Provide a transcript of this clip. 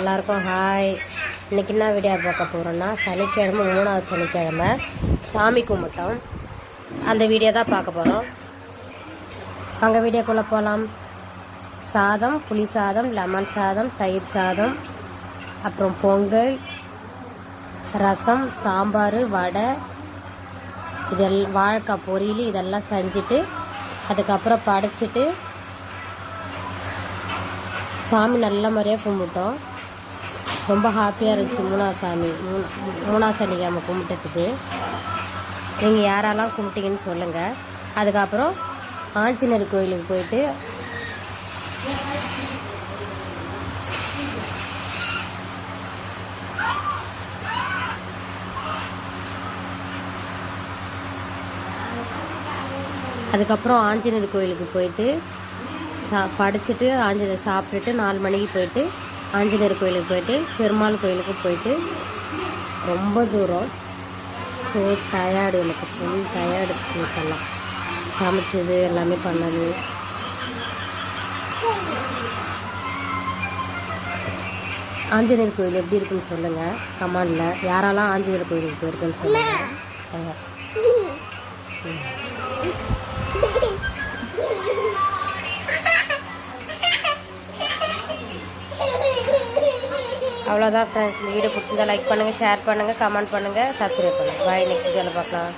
எல்லாருக்கும் ஹாய். இன்றைக்கி என்ன வீடியோ பார்க்க போகிறோன்னா, சனிக்கிழமை 3வது சனிக்கிழமை சாமி கும்பிட்டோம். அந்த வீடியோ தான் பார்க்க போகிறோம். அங்கே வீடியோக்குள்ளே போகலாம். சாதம், புளி சாதம், லெமன் சாதம், தயிர் சாதம், அப்புறம் பொங்கல், ரசம், சாம்பார், வடை, வாழைக்காய் பொரியல் இதெல்லாம் செஞ்சுட்டு அதுக்கப்புறம் படைச்சிட்டு சாமி நல்ல முறையாக கும்பிட்டோம். ரொம்ப ஹாப்பியாக இருந்துச்சு. 3வது சனிக்கிழமை கும்பிட்டுட்டு நீங்கள் யாரெல்லாம் கும்பிட்டீங்கன்னு சொல்லுங்கள். அதுக்கப்புறம் ஆஞ்சநேயர் கோயிலுக்கு போயிட்டு படைச்சிட்டு ஆஞ்சநேயர் சாப்பிட்டுட்டு 4 மணிக்கு போயிட்டு ஆஞ்சநேயர் கோயிலுக்கு போயிட்டு பெருமாள் கோயிலுக்கு போயிட்டு ரொம்ப தூரம். ஸோ டயர்டு, எனக்கு ஃபுல் டயர்டு. இப்போல்லாம் சமைச்சது எல்லாமே பண்ணது. ஆஞ்சநேயர் கோயில் எப்படி இருக்குன்னு சொல்லுங்கள் கமெண்டில். யாரெல்லாம் ஆஞ்சநேயர் கோயிலுக்கு போயிருக்குன்னு சொல்லுங்கள். அவ்வளோதான் ஃப்ரெண்ட்ஸ். இந்த வீடியோ பிடிச்சிருந்தா லைக் பண்ணுங்கள், ஷேர் பண்ணுங்கள், கமெண்ட் பண்ணுங்கள், சப்ஸ்கிரைப் பண்ணுங்கள். பாய். நெக்ஸ்ட் வீடியோவில் பார்க்கலாம்.